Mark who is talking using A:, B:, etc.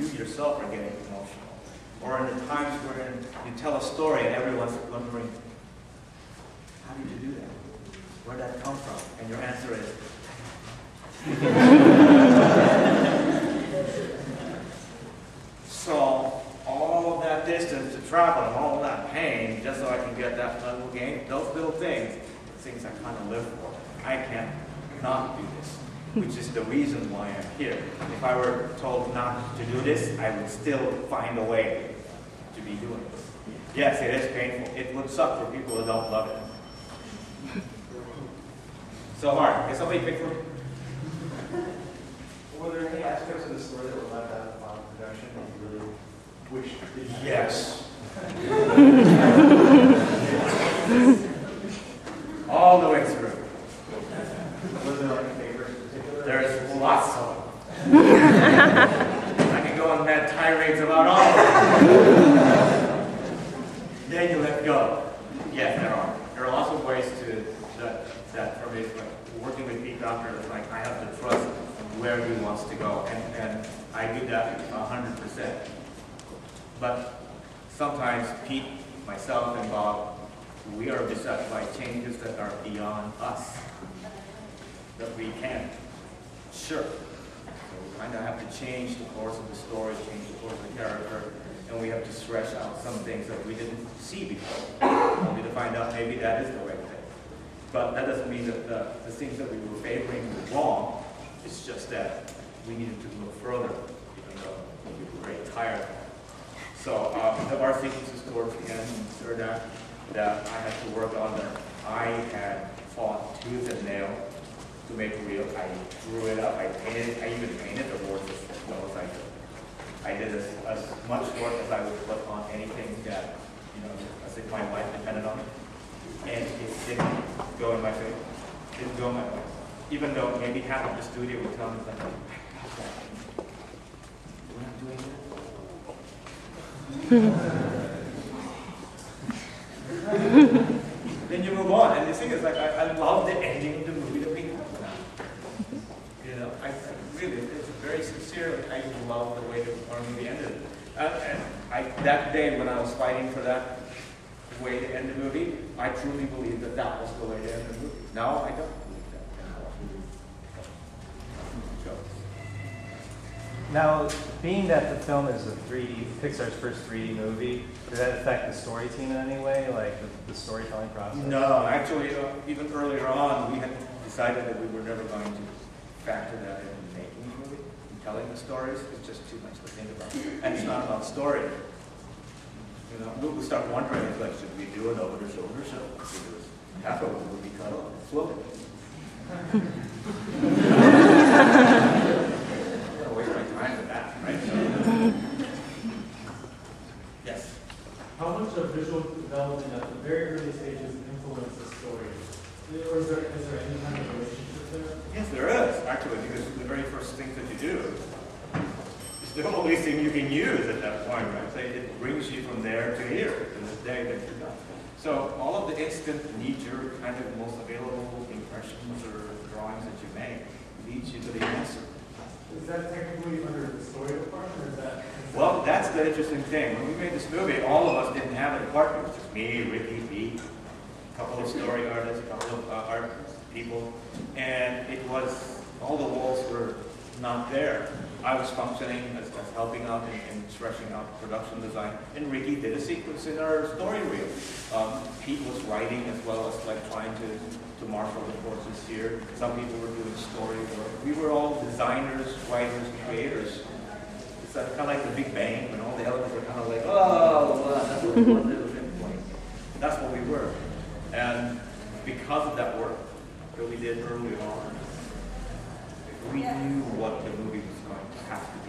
A: you yourself are getting emotional. Or in the times where you tell a story and everyone's wondering, how did you do that? Where did that come from? And your answer is, so all of that distance to travel and all of that pain just so I can get that little game, those little things I kind of live for. I can't not do this, which is the reason why I'm here. If I were told not to do this, I would still find a way to be doing this. Yes, it is painful. It would suck for people who don't love it. So hard. Can somebody pick for me?
B: Were there any aspects of the story that were left out of the final production that you really wish didn't happen?
A: Yes. All the way through.
B: Was there like a favorite in particular?
A: There's lots of them. I can go on mad tirades about all of them. Then you let go. Yes, there are. There are lots of ways to that for me, like working with Pete Doctor, it's like I have to trust where he wants to go, and I do that 100%. But sometimes Pete, myself, and Bob, we are beset by changes that are beyond us, that we can't. Sure. So we kind of have to change the course of the story, change the course of the character, and we have to stretch out some things that we didn't see before, only to find out maybe that is the right thing. But that doesn't mean that the things that we were favoring were wrong. It's just that we needed to go further, even though we were very tired. So there are sequences towards the end, third act, that I had to work on that I had fought tooth and nail to make real. I drew it up, I painted it, I even painted the horses as well as I could. I did as much work as I would put on anything that, as if my life depended on it. And it didn't go in my favor. It didn't go my way. Even though maybe half of the studio would tell me, like, how's that? We're not doing that? Then you move on. And the thing is, like, I love the ending of the movie that we have now. I really, it's very sincerely, I love the way our movie ended. And that day when I was fighting for that way to end the movie, I truly believed that that was the way to end the movie. Now I don't believe that.
C: Now, being that the film is Pixar's first 3D movie, does that affect the story team in any way, like the storytelling process?
A: No, actually, even earlier on, we had decided that we were never going to factor that in making the movie, in telling the stories. It's just too much to think about. And it's not about story. We'll start wondering, like, should we do an over-the-shoulder show? Because half of it would be cut off, floating. I'm gonna waste my time with that, right? Yes.
D: How much of visual development at the very early stages influenced the story? Or is there any kind of relationship there?
A: Yes, there is, actually, because the very first thing that you do is the only thing you can use at that point, right? So it brings you from there to here, to the day that you're done. So all of the instant knee-jerk kind of most available impressions or drawings that you make leads you to the answer.
D: Is that technically under the story department, or is that?
A: Well, that's the interesting thing. When we made this movie, all of us didn't have a department. It was just me, Ricky, Pete, a couple of story artists, a couple of art people, and it was, all the walls were not there. I was functioning as helping out in stretching out production design, and Ricky did a sequence in our story reel. Pete was writing as well as like trying to marshal the forces here. Some people were doing story work. We were all designers, writers, creators. It's kind of like the Big Bang, when all the elements are kind of like, that's what we were. That's what we were. And because of that work that we did early on, we knew what the movie was going to have to